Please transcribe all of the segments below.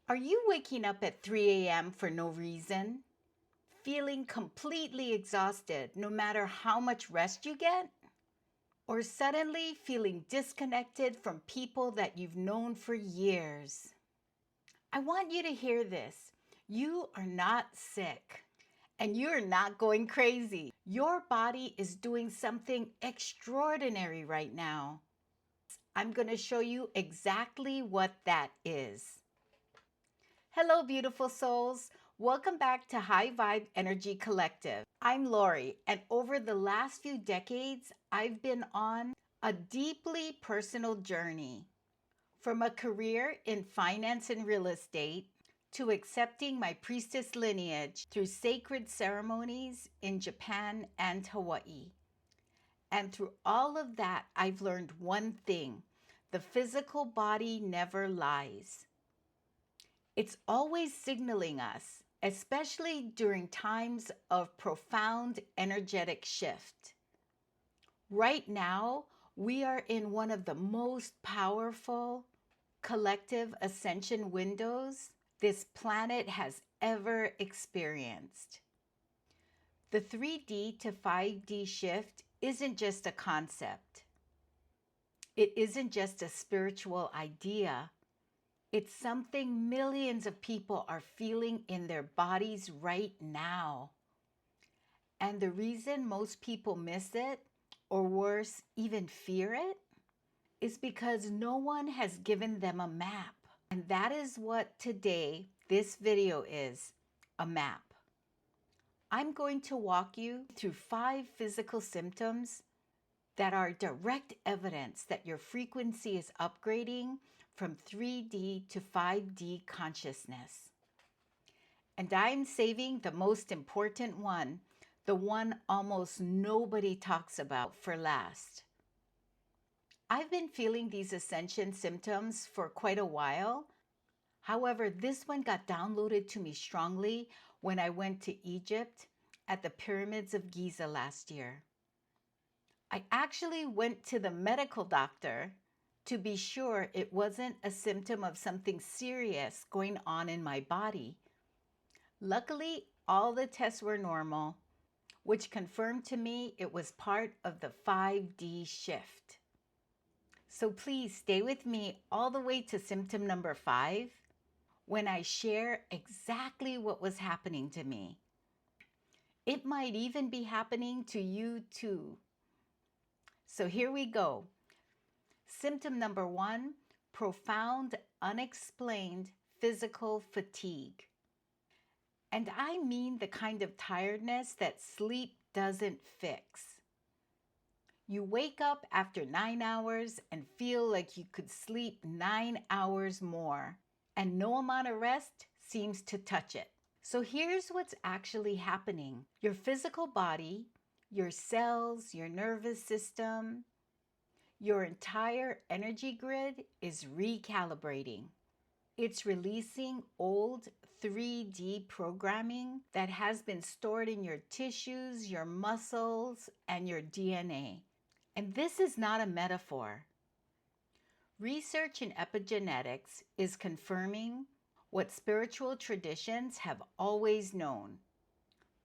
Are you waking up at 3 a.m. for no reason? Feeling completely exhausted no matter how much rest you get? Or suddenly feeling disconnected from people that you've known for years? I want you to hear this. You are not sick and you're not going crazy. Your body is doing something extraordinary right now. I'm going to show you exactly what that is. Hello, beautiful souls. Welcome back to High Vibe Energy Collective. I'm Lori, and over the last few decades, I've been on a deeply personal journey. From a career in finance and real estate to accepting my priestess lineage through sacred ceremonies in Japan and Hawaii. And through all of that, I've learned one thing: the physical body never lies. It's always signaling us, especially during times of profound energetic shift. Right now, we are in one of the most powerful collective ascension windows this planet has ever experienced. The 3D to 5D shift isn't just a concept. It isn't just a spiritual idea. It's something millions of people are feeling in their bodies right now. And the reason most people miss it, or worse, even fear it, is because no one has given them a map. And that is what today this video is, a map. I'm going to walk you through 5 physical symptoms that are direct evidence that your frequency is upgrading from 3D to 5D consciousness. And I'm saving the most important one, the one almost nobody talks about, for last. I've been feeling these ascension symptoms for quite a while. However, this one got downloaded to me strongly when I went to Egypt at the pyramids of Giza last year. I actually went to the medical doctor to be sure it wasn't a symptom of something serious going on in my body. Luckily, all the tests were normal, which confirmed to me it was part of the 5D shift. So please stay with me all the way to symptom number 5 when I share exactly what was happening to me. It might even be happening to you too. So here we go. Symptom number 1, profound, unexplained physical fatigue. And I mean the kind of tiredness that sleep doesn't fix. You wake up after 9 hours and feel like you could sleep 9 hours more, and no amount of rest seems to touch it. So here's what's actually happening. Your physical body, your cells, your nervous system, your entire energy grid is recalibrating. It's releasing old 3D programming that has been stored in your tissues, your muscles, and your DNA. And this is not a metaphor. Research in epigenetics is confirming what spiritual traditions have always known.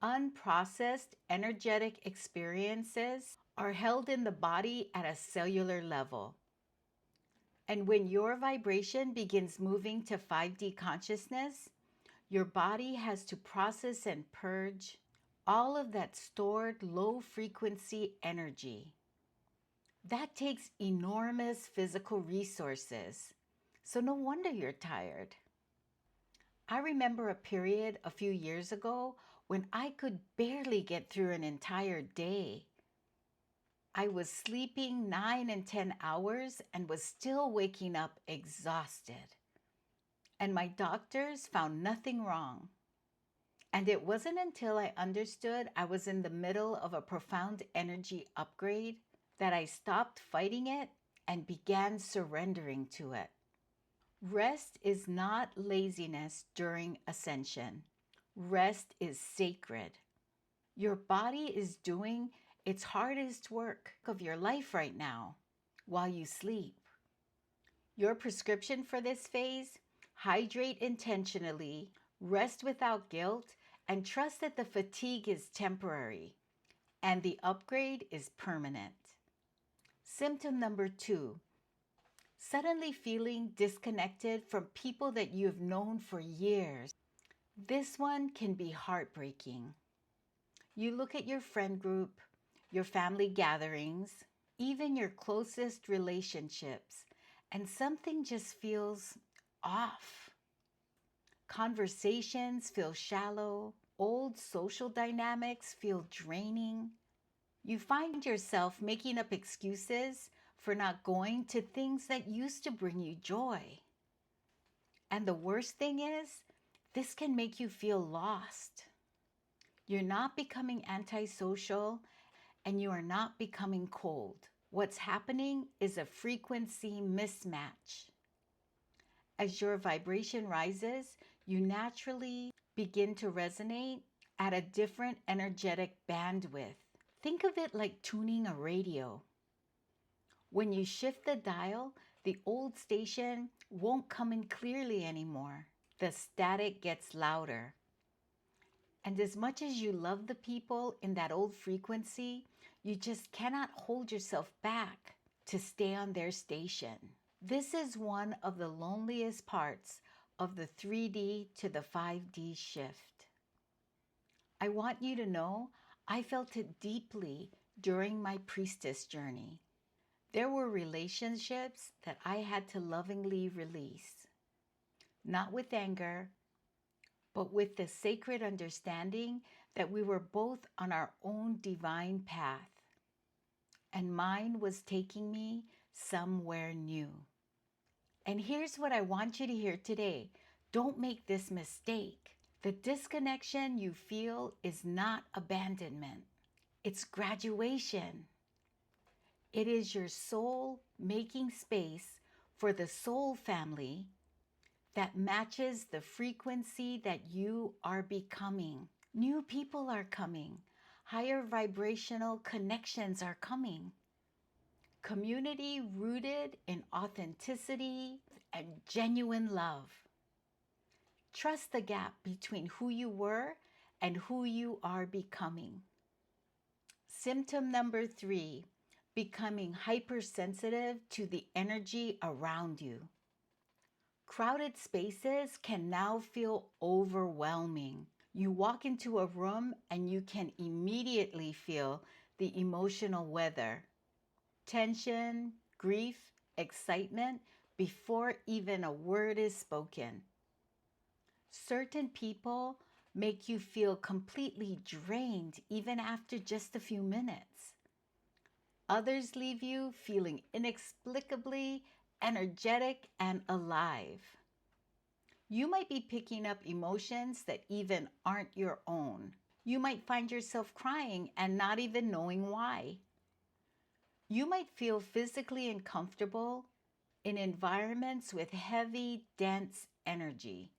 Unprocessed energetic experiences are held in the body at a cellular level. And when your vibration begins moving to 5D consciousness, your body has to process and purge all of that stored low frequency energy. That takes enormous physical resources, so no wonder you're tired. I remember a period a few years ago when I could barely get through an entire day. I was sleeping 9 and 10 hours and was still waking up exhausted. And my doctors found nothing wrong. And it wasn't until I understood I was in the middle of a profound energy upgrade that I stopped fighting it and began surrendering to it. Rest is not laziness during ascension. Rest is sacred. Your body is doing its hardest work of your life right now while you sleep. Your prescription for this phase: Hydrate intentionally, rest without guilt, and trust that the fatigue is temporary and the upgrade is permanent. Symptom number 2, suddenly feeling disconnected from people that you have known for years. This one can be heartbreaking. You look at your friend group, your family gatherings, even your closest relationships, and something just feels off. Conversations feel shallow, old social dynamics feel draining. You find yourself making up excuses for not going to things that used to bring you joy. And the worst thing is, this can make you feel lost. You're not becoming antisocial and you are not becoming cold. What's happening is a frequency mismatch. As your vibration rises, you naturally begin to resonate at a different energetic bandwidth. Think of it like tuning a radio. When you shift the dial, the old station won't come in clearly anymore. The static gets louder. And as much as you love the people in that old frequency, you just cannot hold yourself back to stay on their station. This is one of the loneliest parts of the 3D to the 5D shift. I want you to know I felt it deeply during my priestess journey. There were relationships that I had to lovingly release, not with anger, but with the sacred understanding that we were both on our own divine path, and mine was taking me somewhere new. And here's what I want you to hear today. Don't make this mistake. The disconnection you feel is not abandonment. It's graduation. It is your soul making space for the soul family that matches the frequency that you are becoming. New people are coming. Higher vibrational connections are coming. Community rooted in authenticity and genuine love. Trust the gap between who you were and who you are becoming. Symptom number 3, becoming hypersensitive to the energy around you. Crowded spaces can now feel overwhelming. You walk into a room and you can immediately feel the emotional weather. Tension, grief, excitement before even a word is spoken. Certain people make you feel completely drained even after just a few minutes. Others leave you feeling inexplicably energetic and alive. You might be picking up emotions that even aren't your own. You might find yourself crying and not even knowing why. You might feel physically uncomfortable in environments with heavy, dense energy.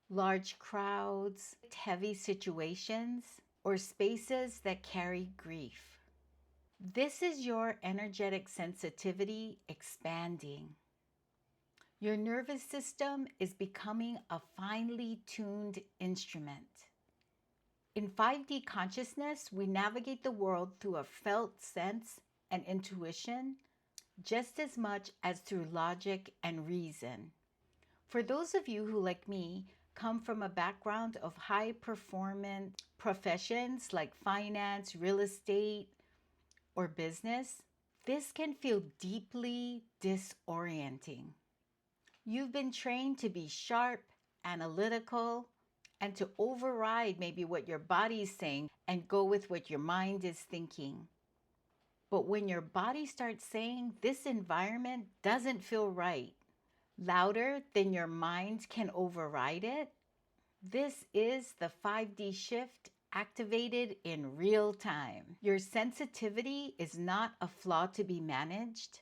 Large crowds, heavy situations, or spaces that carry grief. This is your energetic sensitivity expanding. Your nervous system is becoming a finely tuned instrument. In 5D consciousness, we navigate the world through a felt sense and intuition just as much as through logic and reason. For those of you who, like me, come from a background of high performance professions like finance, real estate, or business, this can feel deeply disorienting. You've been trained to be sharp, analytical, and to override maybe what your body is saying and go with what your mind is thinking. But when your body starts saying this environment doesn't feel right, louder than your mind can override it, this is the 5D shift activated in real time. Your sensitivity is not a flaw to be managed.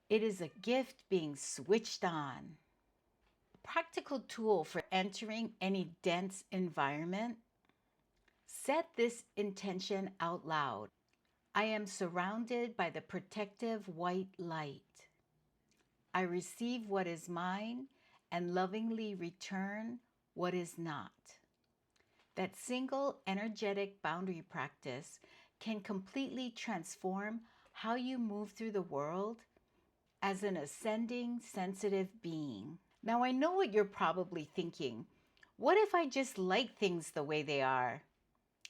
It is a gift being switched on. A practical tool for entering any dense environment. Set this intention out loud. I am surrounded by the protective white light. I receive what is mine and lovingly return what is not. That single energetic boundary practice can completely transform how you move through the world as an ascending, sensitive being. Now, I know what you're probably thinking. What if I just like things the way they are?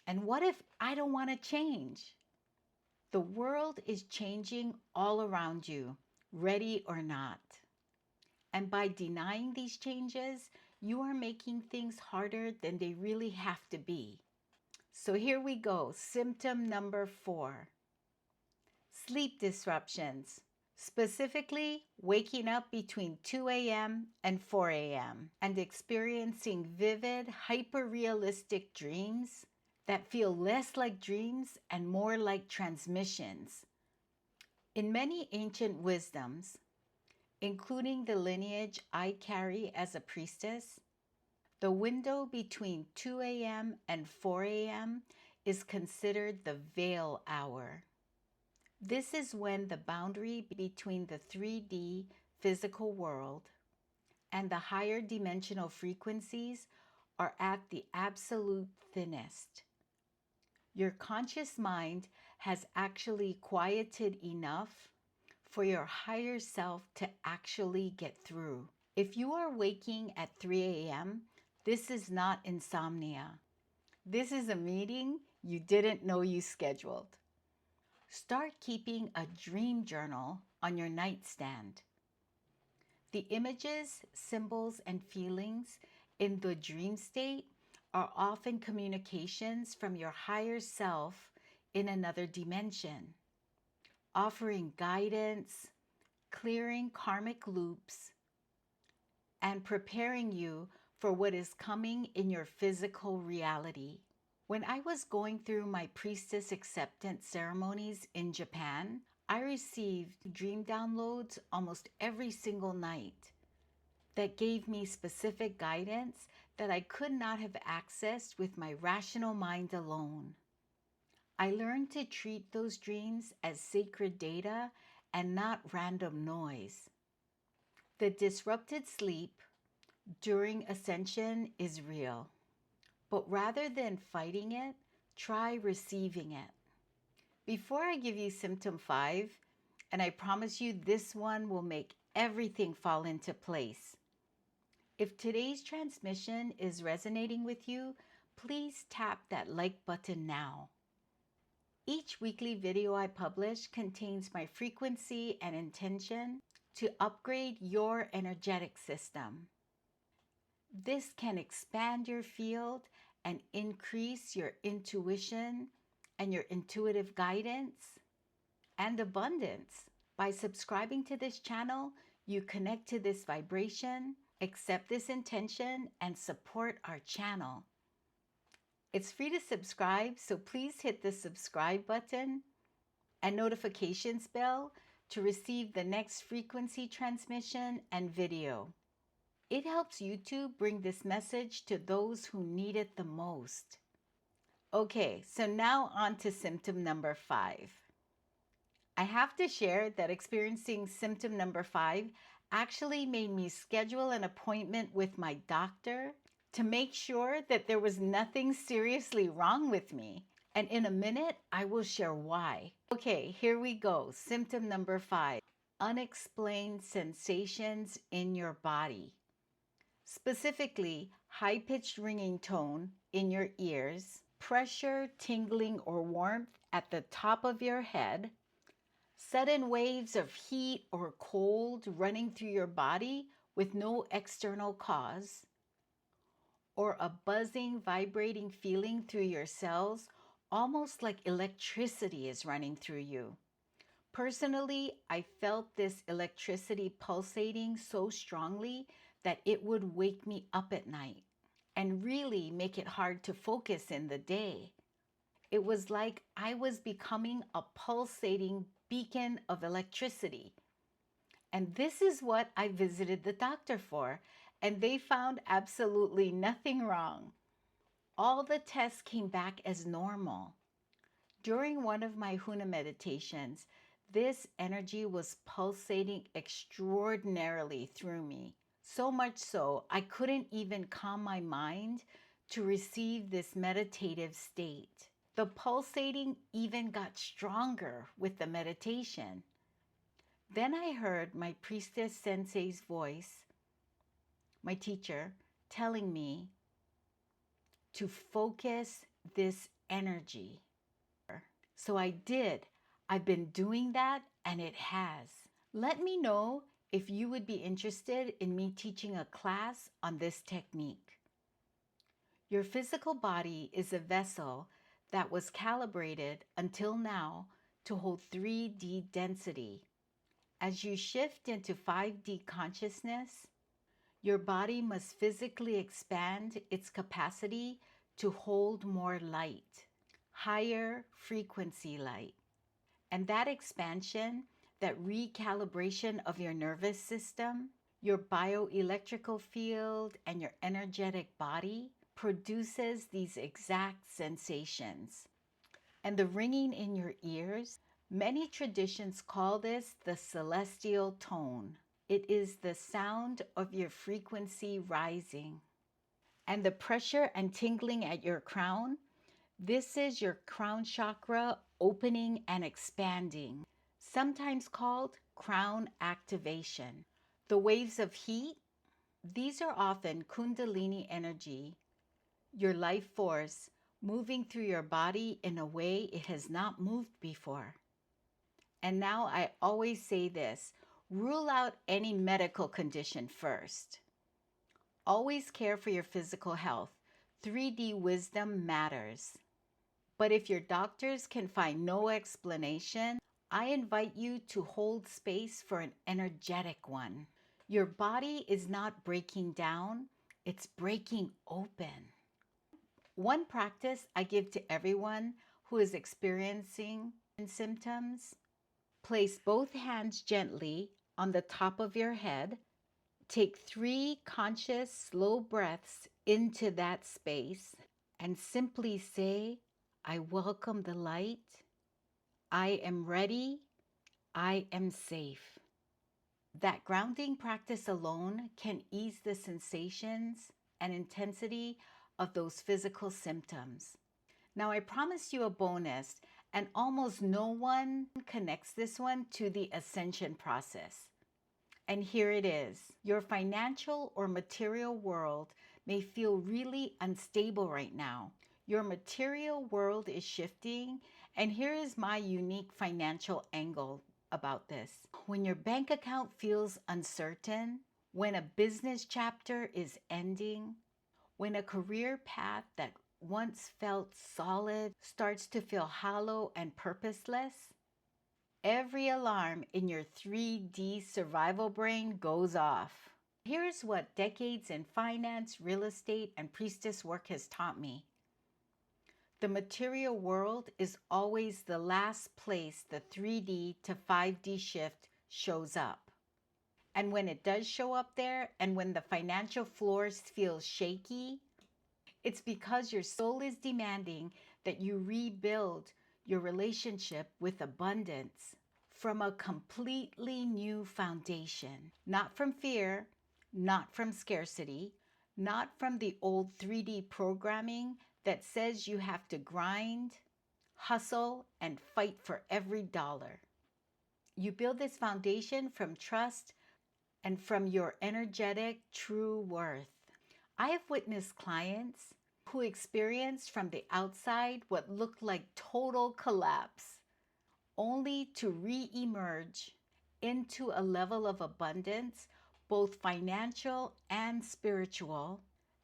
And what if I don't want to change? The world is changing all around you, ready or not. And by denying these changes, you are making things harder than they really have to be. So here we go. Symptom number 4. Sleep disruptions. Specifically, waking up between 2 a.m. and 4 a.m. and experiencing vivid, hyper-realistic dreams that feel less like dreams and more like transmissions. In many ancient wisdoms, including the lineage I carry as a priestess, the window between 2 a.m. and 4 a.m. is considered the veil hour. This is when the boundary between the 3D physical world and the higher dimensional frequencies are at the absolute thinnest. Your conscious mind has actually quieted enough for your higher self to actually get through. If you are waking at 3 a.m., this is not insomnia. This is a meeting you didn't know you scheduled. Start keeping a dream journal on your nightstand. The images, symbols, and feelings in the dream state are often communications from your higher self in another dimension, offering guidance, clearing karmic loops, and preparing you for what is coming in your physical reality. When I was going through my priestess acceptance ceremonies in Japan, I received dream downloads almost every single night that gave me specific guidance that I could not have accessed with my rational mind alone. I learned to treat those dreams as sacred data and not random noise. The disrupted sleep during ascension is real, but rather than fighting it, try receiving it. Before I give you symptom 5, and I promise you this one will make everything fall into place. If today's transmission is resonating with you, please tap that like button now. Each weekly video I publish contains my frequency and intention to upgrade your energetic system. This can expand your field and increase your intuition and your intuitive guidance and abundance. By subscribing to this channel, you connect to this vibration, accept this intention, and support our channel. It's free to subscribe, so please hit the subscribe button and notifications bell to receive the next frequency transmission and video. It helps YouTube bring this message to those who need it the most. Okay, so now on to symptom number 5. I have to share that experiencing symptom number 5 actually made me schedule an appointment with my doctor to make sure that there was nothing seriously wrong with me. And in a minute, I will share why. Okay, here we go. Symptom number 5, unexplained sensations in your body. Specifically, high-pitched ringing tone in your ears, pressure, tingling, or warmth at the top of your head, sudden waves of heat or cold running through your body with no external cause, or a buzzing, vibrating feeling through your cells, almost like electricity is running through you. Personally, I felt this electricity pulsating so strongly that it would wake me up at night and really make it hard to focus in the day. It was like I was becoming a pulsating beacon of electricity. And this is what I visited the doctor for, and they found absolutely nothing wrong. All the tests came back as normal. During one of my Huna meditations, this energy was pulsating extraordinarily through me, So much so, I couldn't even calm my mind to receive this meditative state. The pulsating even got stronger with the meditation. Then I heard my priestess sensei's voice, my teacher, telling me to focus this energy. So I did. I've been doing that and it has. Let me know if you would be interested in me teaching a class on this technique. Your physical body is a vessel that was calibrated until now to hold 3D density. As you shift into 5D consciousness, your body must physically expand its capacity to hold more light, higher frequency light. And that expansion, that recalibration of your nervous system, your bioelectrical field, and your energetic body produces these exact sensations. And the ringing in your ears, many traditions call this the celestial tone. It is the sound of your frequency rising. And the pressure and tingling at your crown, this is your crown chakra opening and expanding, sometimes called crown activation. The waves of heat, these are often Kundalini energy, your life force moving through your body in a way it has not moved before. And now I always say this, rule out any medical condition first. Always care for your physical health. 3D wisdom matters. But if your doctors can find no explanation, I invite you to hold space for an energetic one. Your body is not breaking down, it's breaking open. One practice I give to everyone who is experiencing symptoms: place both hands gently on the top of your head. Take 3 conscious, slow breaths into that space and simply say, I welcome the light. I am ready. I am safe. That grounding practice alone can ease the sensations and intensity of those physical symptoms. Now, I promised you a bonus, and almost no one connects this one to the ascension process. And here it is. Your financial or material world may feel really unstable right now. Your material world is shifting, and here is my unique financial angle about this. When your bank account feels uncertain, when a business chapter is ending, when a career path that once felt solid starts to feel hollow and purposeless, every alarm in your 3D survival brain goes off. Here's what decades in finance, real estate, and priestess work has taught me. The material world is always the last place the 3D to 5D shift shows up. And when it does show up there, and when the financial floors feel shaky, it's because your soul is demanding that you rebuild your relationship with abundance from a completely new foundation. Not from fear, not from scarcity, not from the old 3D programming that says you have to grind, hustle, and fight for every dollar. You build this foundation from trust and from your energetic true worth. I have witnessed clients who experienced from the outside what looked like total collapse, only to re-emerge into a level of abundance, both financial and spiritual,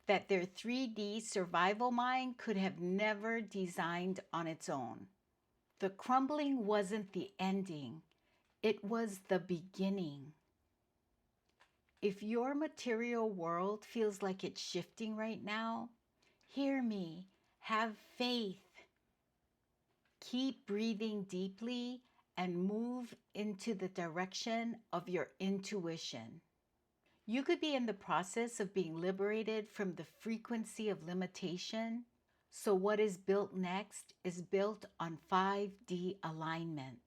that their 3D survival mind could have never designed on its own. The crumbling wasn't the ending, it was the beginning. If your material world feels like it's shifting right now, hear me, have faith. Keep breathing deeply and move into the direction of your intuition. You could be in the process of being liberated from the frequency of limitation. So what is built next is built on 5D alignment.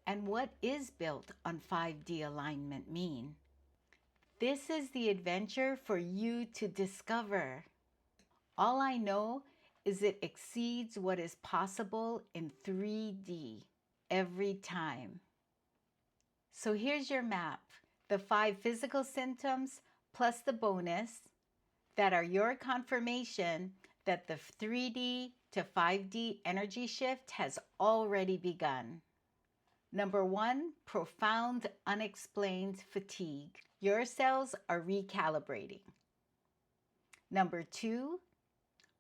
And what is built on 5D alignment mean? This is the adventure for you to discover. All I know is it exceeds what is possible in 3D every time. So here's your map, the 5 physical symptoms plus the bonus that are your confirmation that the 3D to 5D energy shift has already begun. Number 1, profound unexplained fatigue. Your cells are recalibrating. Number 2,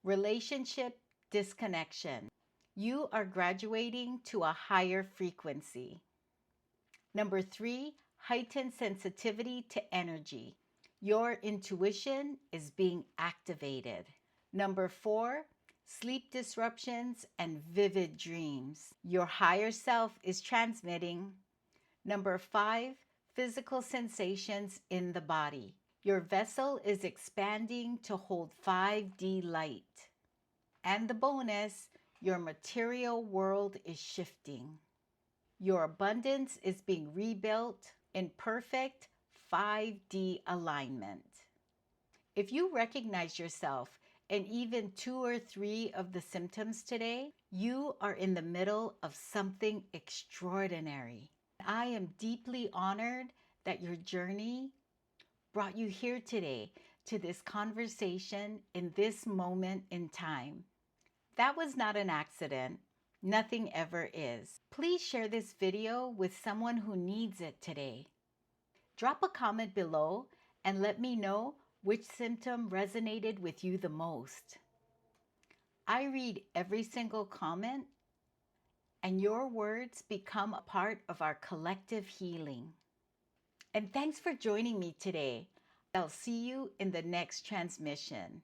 relationship disconnection. You are graduating to a higher frequency. Number 3, heightened sensitivity to energy. Your intuition is being activated. Number 4, sleep disruptions and vivid dreams. Your higher self is transmitting. Number 5, physical sensations in the body. Your vessel is expanding to hold 5D light. And the bonus, your material world is shifting. Your abundance is being rebuilt in perfect 5D alignment. If you recognize yourself in even 2 or 3 of the symptoms today, you are in the middle of something extraordinary. I am deeply honored that your journey brought you here today to this conversation in this moment in time. That was not an accident. Nothing ever is. Please share this video with someone who needs it today. Drop a comment below and let me know which symptom resonated with you the most. I read every single comment, and your words become a part of our collective healing. And thanks for joining me today. I'll see you in the next transmission.